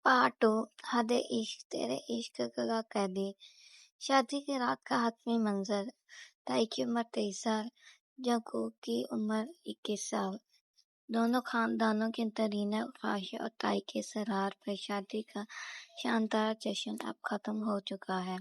Part 2। हद इश्क तेरे इश्क का कैदी। शादी की रात का हातमी मंजर। ताई की उम्र 23 साल, जंकूक की उम्र 21 साल। दोनों खानदानों की तरीना ख्वाहिशें और ताई के इसरार पर शादी का शानदार जश्न अब खत्म हो चुका है।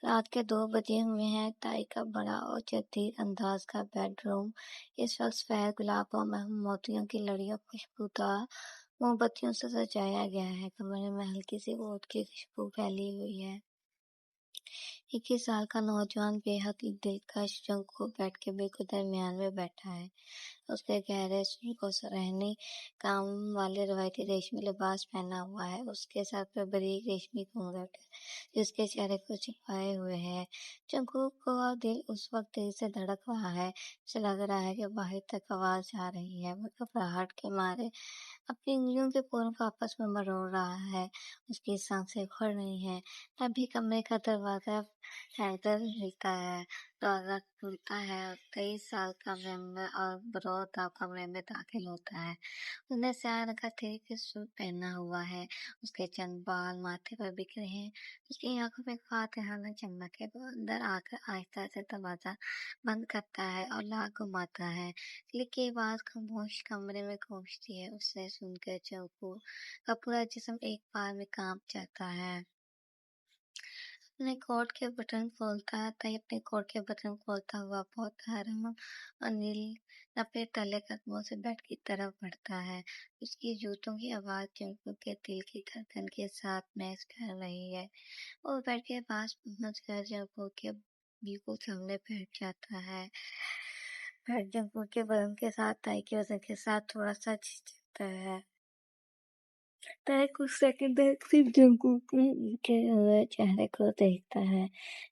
रात के 2 बजे हुए हैं। ताई का बड़ा और जदीद अंदाज का बेडरूम इस वक्त सफेद गुलाबों में मोतियों की लड़ियों खुशबूदार मोमबत्तियों से सजाया गया है। कमरे में हल्की सी ओट की खुशबू फैली हुई है। 21 साल का नौजवान बेहद ही दिलकश जंकू बेड के बिल्कुल दरमियान में बैठा है। उसके गहरे को सरहनी काम वाले रवायती रेशमी लिबास पहना हुआ है। उसके सर पर बारीक रेशमी घूंघट जिसके चेहरे को छिपाए हुए है। जंकू का दिल उस वक्त तेज से धड़क रहा है। उसे लग रहा है कि बाहर तक आवाज आ रही है। वह घबराहट के मारे अपनी उंगलियों के पोरों को आपस में मरोड़ रहा है। उसकी सांसें उखड़ रही हैं। तभी कमरे का दरवाजा हैदर हिलता है। दरवाजा खुलता है और 23 साल का मेंबर और बरोदा कमरे में दाखिल होता है। उसने स्याह रंग का थ्री पीस सूट पहना हुआ है। उसके चंद बाल माथे पर बिखरे हैं। उसकी आंखों में फातिहाना चमक है। वो अंदर आकर आहिस्ता से दरवाजा बंद करता है और लाख घुमाता है। क्लिक की आवाज खामोश कमरे में गूंजती है। उसे सुनकर चंकू का पूरा जिस्म एक बार में कांप जाता है। अपने कोट के बटन खोलता है। ताई अपने कोट के बटन खोलता हुआ बहुत नरम और नील नपे तले कदमों से बेड की तरफ बढ़ता है। उसकी जूतों की आवाज चंकू के दिल की धड़कन के साथ मैच कर रही है। वो बेड के पास पहुंचकर जंकू के बिल्कुल सामने बैठ जाता है। बेड जंकू के बदन के साथ ताई के वजन के साथ थोड़ा सा झिझकता है। ताई कुछ सेकंड तक सिर्फ जंकू के हुए चेहरे को देखता है।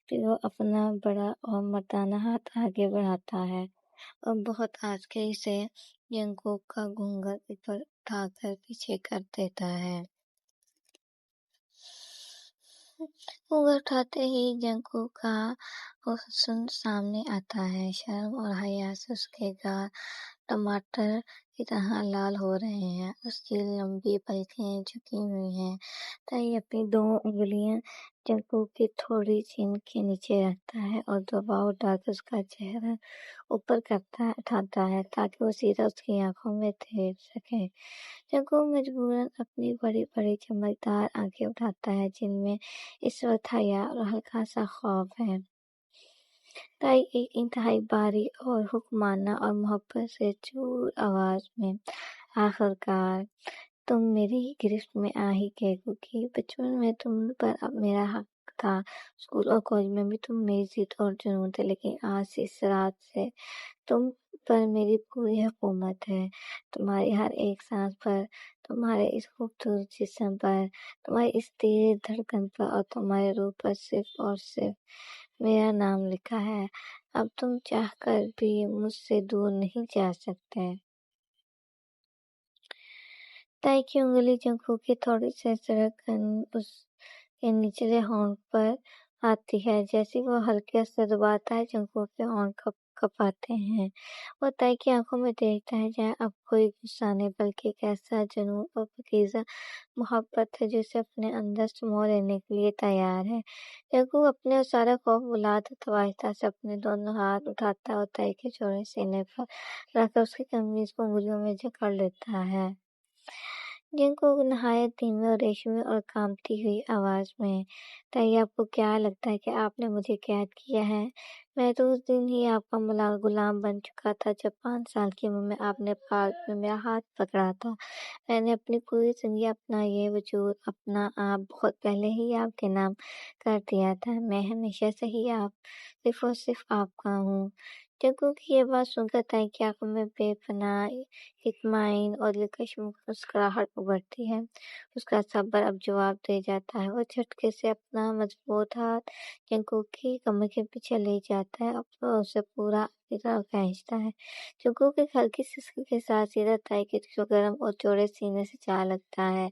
फिर वो अपना बड़ा और मर्दाना हाथ आगे बढ़ाता है और बहुत आजकरी से जंकू का घूंघट ऊपर उठाकर पीछे कर देता है। घूंघट उठाते ही जंकू का हुस्न सामने आता है। शर्म और हया से उसके गाल टमाटर की तरह लाल हो रहे हैं। उसकी लंबी पलकें झुकी हुई हैं। ताई अपनी 2 उंगलियां जंकू की थोड़ी चीन के नीचे रखता है और दबाव डालकर उसका चेहरा ऊपर उठाता है ताकि वो सीधा उसकी आंखों में देख सके। जंकू मजबूरन अपनी बड़ी बड़ी चमकदार आंखें उठाता है जिनमें इस वक्त हया और हल्का सा खौफ है। ताई एक इंतहाई बारीक और हुक्माना और मोहब्बत से चूर आवाज में, आखिरकार तुम मेरी गिरफ्त में आ ही गए क्योंकि बचपन में तुम पर अब मेरा हक था। स्कूल और कॉलेज में भी तुम मेरी जिद और जुनून थे, लेकिन आज इस रात से तुम पर मेरी पूरी हुकूमत है। तुम्हारी हर एक सांस पर, तुम्हारे इस खूबसूरत जिस्म पर, तुम्हारी इस तेज धड़कन पर और तुम्हारे रूह पर सिर्फ और सिर्फ मेरा नाम लिखा है। अब तुम चाहकर भी मुझसे दूर नहीं जा सकते। ताई की उंगली जंकू की थोड़ी सी सरक उसके निचले होंठ पर आती है। जैसे वो हल्के से दबाता है, जंकू के होंठ कपाते हैं। वो ताई की आंखों में देखता है जहाँ अब कोई गुस्सा नहीं बल्कि एक ऐसा जुनून और पाकीज़ा मोहब्बत है जिसे अपने अंदर समो लेने के लिए तैयार है। जंकू अपने सारा खौफ भुला देता हुआ आहिस्ता से अपने दोनों हाथ उठाता है और ताई के चौड़े सीने पर रखकर उसकी कमीज को उंगलियों में जकड़ लेता है। जिनको नहायत धीमी और रेशमी और कांपती हुई आवाज में, ताई आपको क्या लगता है कि आपने मुझे कैद किया है? मैं तो उस दिन ही आपका गुलाम बन चुका था जब 5 साल की उम्र में आपने पार्क में मेरा हाथ पकड़ा था। मैंने अपनी पूरी जिंदगी अपना ये वजूद, अपना आप बहुत पहले ही आपके नाम कर दिया था। मैं हमेशा से ही आप, सिर्फ और सिर्फ आपका हूँ। जग्गू की ये बात सुनकर ताई की आंखों में बेपनाह इत्मीनान और दिलकश मुस्कुराहट उभरती है। उसका सब्र अब जवाब दे जाता है। वो झटके से अपना मजबूत हाथ जंकू की कमर के पीछे ले जाता है और उसे पूरा की तरफ खींचता है। जुगू की हल्की सिसकी के साथ सीधा ताई के गर्म और चौड़े सीने से जा लगता है।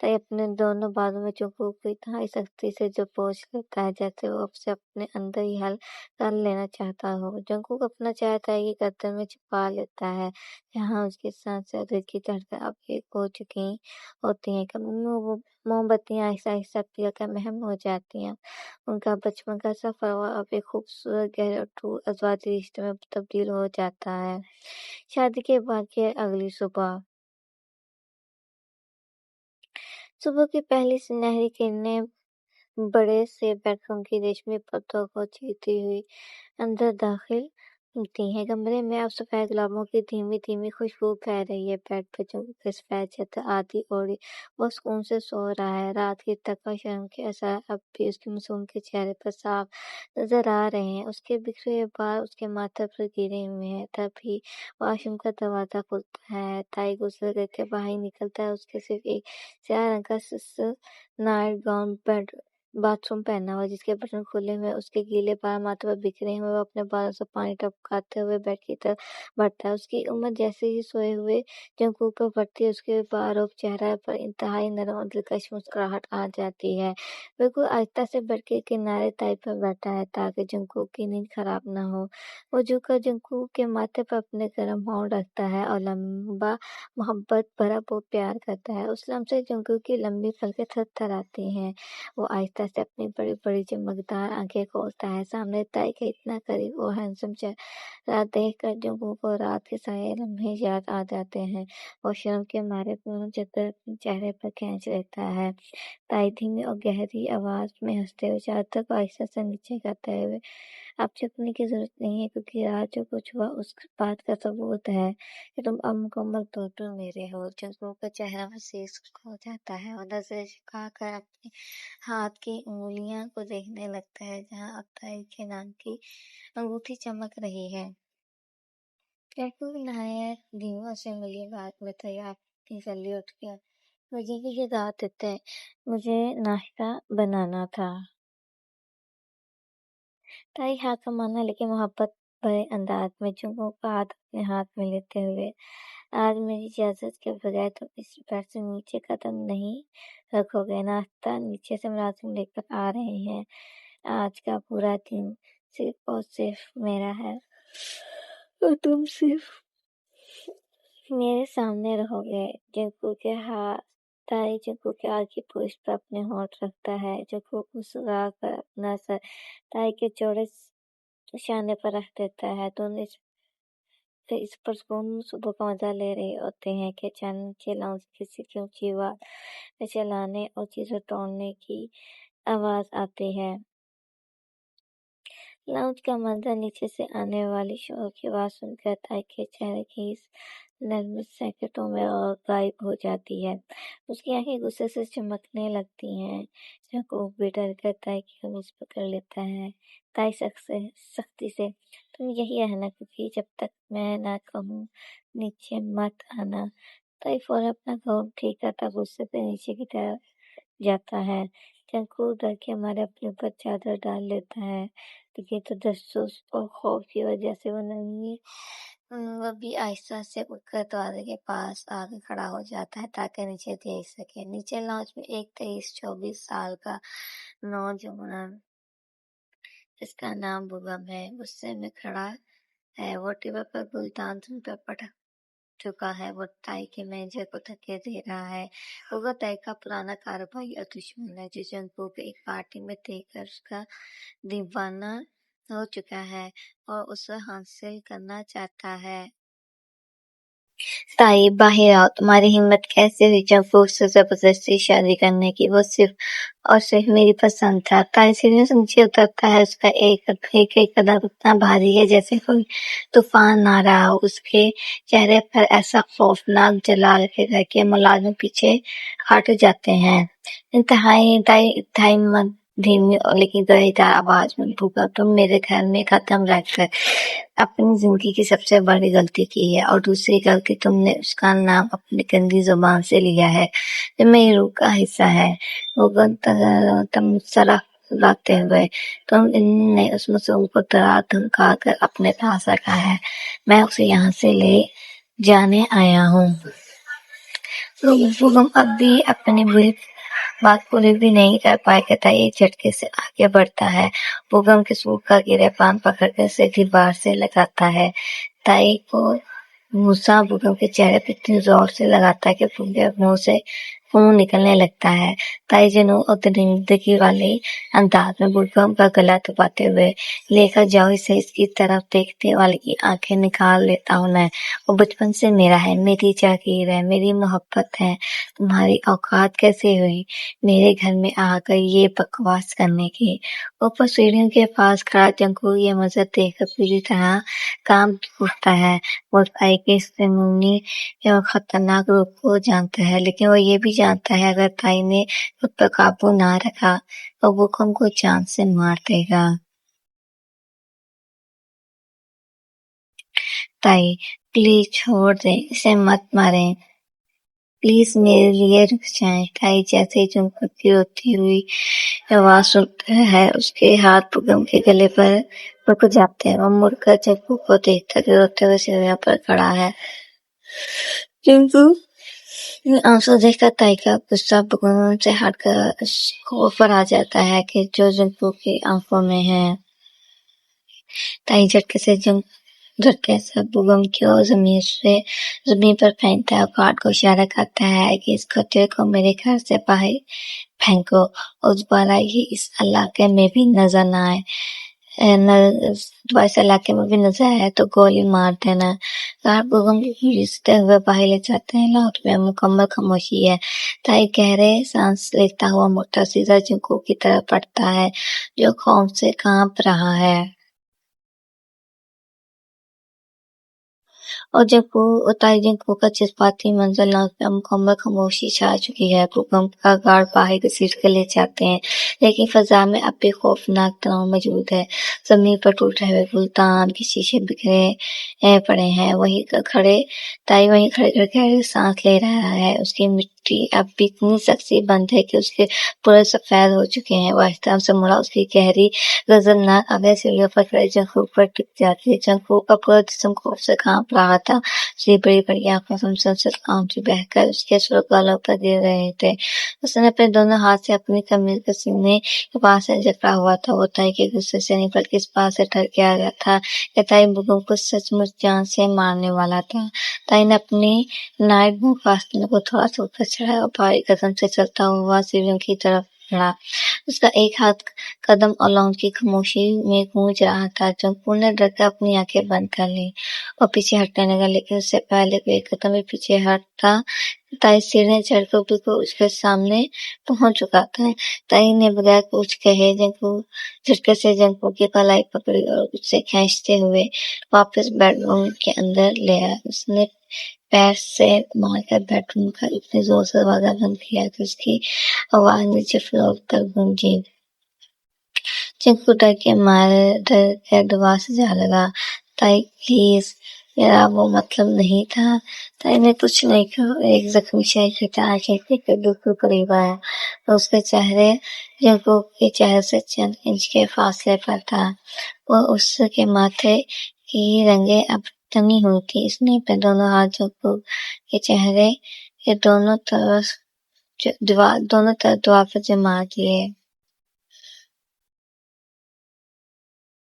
ताई अपने दोनों बालों में जुगू को इतना सख्ती से जो पोंछ लेता है जैसे वो उसे अपने अंदर ही हल कर लेना चाहता हो। जंगकुक अपना चेहरा ताई की गर्दन में छुपा लेता है, जहाँ उसके साथ से दिल की धड़कन अब एक हो चुकी होती है। कमरे में वो मोमबत्तियां आहिस्ता आहिस्ता पिघलकर महम हो जाती हैं। उनका बचपन का सफर अब एक खूबसूरत गहरे और अजवादी रिश्ते में तब्दील हो जाता है। शादी के बाद की अगली सुबह सुबह की पहली सुनहरी किरणें बड़े से बेडरूम की रेशमी पर्दों को चीरती हुई अंदर दाखिल होती हैं। कमरे में अब सफेद गुलाबों की धीमी धीमी खुशबू फैल रही है। बेड पर जो सफेद चादर आधी ओढ़ी वो सुकून से सो रहा है। रात की तक शर्म के असर अब भी उसके मासूम के चेहरे पर साफ नजर आ रहे हैं। उसके बिखरे हुए बाल उसके माथे पर गिरे हुए हैं। तभी वॉशरूम का दरवाजा खुलता है। ताई गुस्से करके बाहर निकलता है। उसके सिर्फ एक स्याह रंग का नाइट गाउन बाथरूम पहना हुआ जिसके बटन खुले हुए, उसके गीले बाल माथे पर बिखरे हुए। वो अपने बालों से पानी टपकाते हुए बेड की तरफ बढ़ता है। उसकी उम्र जैसे ही सोए हुए जंगकुक पर बढ़ती है, उसके बारों चेहरा पर इंतहाई नरम और दिलकश मुस्कुराहट आ जाती है। बिल्कुल आहिस्ता से बेड के किनारे ताई पर बैठा है ताकि जंगकुक की नींद खराब न हो। वो झुककर जंगकुक के माथे पर अपने गर्म होंठ रखता है और लंबा मोहब्बत भरा वो प्यार करता है। उस लम्हे से जंगकुक की लंबी पलकें थरथराती हैं। वो आहिस्ता से अपनी बड़ी बड़ी चमकदार आंखें खोलता है। सामने ताई के इतना करीब और हैंडसम चेहरा देखकर जंगकुक को रात के सारे लम्हे याद आ जाते हैं। वो शर्म के मारे पूर्ण चादर अपने चेहरे पर खींच लेता है। ताई धीमी और गहरी आवाज में हंसते हुए चादर को आहिस्ता से नीचे करते हुए, अब चुपने की जरूरत नहीं है क्योंकि रात जो कुछ हुआ उस बात का सबूत है कि तुम अब मुकम्मल तौर पर मेरे हो। जंगकुक का चेहरा वसीस हो जाता है और नजरें झुकाकर अपने हाथ की उंगलियां को देखने लगता है जहां अब ताई के नाम की अंगूठी चमक रही है। जयपुर नहाया दीवा से मिली बात बताइए आपकी जल्दी उठ गया मुझे की दावत देते मुझे नाश्ता बनाना था। ताई हाथ कमाना लेकिन मोहब्बत भरे अंदाज में जुम्मों का हाथ अपने हाथ में लेते हुए, आज मेरी इजाजत के बगैर तुम इस बेड से नीचे कदम नहीं रखोगे। नाश्ता नीचे से मुलाजिम लेकर आ रहे हैं। आज का पूरा दिन सिर्फ और सिर्फ मेरा है और तुम सिर्फ मेरे सामने रहोगे। जग्गू के हाथ ताई जग्गू के आग की पुष्ट पर अपने होंठ रखता है। जग्गू मुस्कुरा कर अपना सर ताई के चौड़े शाने पर रख देता है। दोनों इस पर सुबह का मजा ले रहे होते हैं कि अचानक नीचे लाउंज किसी की ऊंची आवाज में चलाने और चीजें तोड़ने की आवाज आती है। लाउंज का मंदिर नीचे से आने वाली शोर की आवाज सुनकर ताई के चेहरे की इस नर्म सेकंडों में और गायब हो जाती है। उसकी आंखें गुस्से से चमकने लगती हैं। जब भी डर कर ताई की कमीज पकड़ लेता है। ताई सख्ती से तुम यही रहना क्योंकि जब तक मैं ना कहूँ नीचे मत आना। ताई फौरन अपना गाउन ठीक करता गुस्से से नीचे की तरफ जाता है। जंगकुक डर के मारे अपने ऊपर चादर डाल लेता है लेकिन तो तजस्सुस और खौफ की वजह से वो भी आहिस्ता से उठकर दरवाजे के पास आके खड़ा हो जाता है ताकि नीचे देख सके। नीचे लॉन्च में एक 23-24 साल का नौजवान जिसका नाम बुगम है गुस्से में खड़ा है। वो टेबल पर गुलदान पर पटक चुका है। वो ताई के मैनेजर को धक्के दे रहा है। वो ताई का पुराना कारोबारी और दुश्मन है जो जंगकुक को एक पार्टी में देखकर उसका दीवाना हो चुका है और उसे हासिल करना चाहता है। ताई बाहर आओ, तुम्हारी हिम्मत कैसे हुई जंगकुक से जबरदस्ती शादी करने की। वो सिर्फ और सिर्फ मेरी पसंद था। ताई सीढ़ियों से नीचे उतरता है। उसका एक कदम इतना भारी है जैसे कोई तूफान आ रहा हो। उसके चेहरे पर ऐसा खौफनाक जलाल है कि मुलाजिम पीछे हट जाते हैं। इंतहाई धीमी और लेकिन गरीदार आवाज में भूखा तुम मेरे घर में कदम रखकर अपनी जिंदगी की सबसे बड़ी गलती की है और दूसरी गलती तुमने उसका नाम अपनी गंदी जुबान से लिया है जो मेरी रूह का हिस्सा है। वो लाते हुए, तुमने उस मासूम को डरा धमका कर अपने पास रखा है। मैं उसे यहाँ से ले जाने आया हूँ। रुस्तम अब भी अपनी बुरी बात पूरी भी नहीं कर पाए ताई एक झटके से आगे बढ़ता है। बेगम के सूखा गिरे पान पकड़कर सीधी बार से लगाता है। ताई को गुस्सा बेगम के चेहरे पर इतनी जोर से लगाता है कि पूरे मुंह से खून निकलने लगता है। ताई जनू और दरिंदगी वाले अंदाज में बेगम का गला दबाते हुए, लेकर जाओ इसे, इसकी तरफ देखते वाले की आंखें निकाल लेता हूँ मैं। वो बचपन से मेरा है, मेरी जागीर है, मेरी मोहब्बत है। तुम्हारी औकात कैसे हुई मेरे घर में आकर ये बकवास करने की? ऊपर सीढ़ियों के पास खड़ा जंकू ये मंजर देखकर पूरी तरह काम उठता है। वो ताई के इस जुनूनी और खतरनाक रूप को जानता है, लेकिन वो ये भी जानता है अगर ताई ने खुद पर काबू ना रखा तो वो को जान से मार देगा। ताई, प्लीज छोड़ दे, इसे मत मारें, प्लीज मेरे लिए रुक जाएं। ताई जैसे ही झुमकर की रोती हुई आवाज सुनता है, उसके हाथ बेगम के गले पर रुक जाते हैं। वो मुड़कर चप्पू को देखता है रोते हुए सीढ़ियों पर खड़ा है। किंतु आंसू देखकर ताई का गुस्सा बेगम से हटकर खौफ पर आ जाता है कि जो जंकू की आंखों में है। ताई झटके से बेगम को जमीन पर फेंकता है और गार्ड को इशारा करता है कि इस कुत्ते को मेरे घर से बाहर फेंको और दोबारा ये इस इलाके में भी नजर न आए। दोबारा इस इलाके में भी नजर आए तो गोली मार देना। गार्ड बेगम को घसीटते हुए बाहर ले जाते हैं। लॉट में मुकम्मल खामोशी है। ताई गहरे सांस लेता हुआ मोटा सीधा जंकू की तरफ बढ़ता है, जो खौफ से कांप रहा है। और ताई जंकू का जज्बाती मंजर लॉन्च में मुकम्मल खामोशी छा चुकी है। भूकंप का गार्ड बाहर घसीट कर ले जाते हैं, लेकिन फजा में अब भी खौफनाक तनाव मौजूद है। जमीन पर टूट रहे हुए गुलदान के शीशे बिखरे पड़े हैं। वहीं खड़े गहरी सांस ले रहा है। उसकी मिट्टी अब भी इतनी सख्त सी बंद है कि उसके पूरे सफेद हो चुके हैं। वो आहिस्ता से मुड़ा उसकी गहरी गजबनाक आवाज सीढ़ियों पर खड़े जंकू पर टिक जाती है। जंकू का पूरा जिस्म खौफ से कांप रहा था। उसकी बड़ी बड़ी आंखों से मुसलसल आंसू बहकर उसके आंसू गालों पर गिर रहे थे। उसने अपने दोनों हाथ से अपनी कमीज के सीने के पास से जकड़ा हुआ था। वो ताई के गुस्से से नहीं बल्कि इस बात से डर गया था कि ताई बेगम को सचमुच जान से मारने वाला था। ताई ने अपनी नाइट बुक आस्तीन को थोड़ा सा ऊपर चढ़ाया और भारी कदम से चलता हुआ सीढ़ियों की तरफ बढ़ा। उसका एक हाथ कदम और लॉन्च की खामोशी में गूंज रहा था। जंकू ने डरकर अपनी आंखें बंद कर ली और पीछे हटने लगा, लेकिन उससे पहले कोई एक कदम भी पीछे हटा, ताई सीढ़ियां चढ़कर बिल्कुल उसके सामने पहुंच चुका था। ताई ने बगैर कुछ कहे झटके से जंकू की कलाई पकड़ी और उसे खींचते हुए वापस बेडरूम के अंदर ले आया। उसने पैर से मारकर बेडरूम का इतने जोर से दरवाजा बंद किया कि उसकी आवाज नीचे फ्लोर तक गूंजी। चिंकू डर के दबा से जा लगा। ताई प्लीज, मेरा वो मतलब नहीं था। ताई ने कुछ नहीं कहा। एक जख्मी शहर की आंखें देखकर बिल्कुल करीब आया तो उसके चेहरे चिंकू के चेहरे से चंद इंच के फासले पर था। वो उसके माथे की रंगे अब तनी हुई थी। इसने अपने दोनों हाथ चिंकू के चेहरे के दोनों तरफ दीवार पर जमा दिए।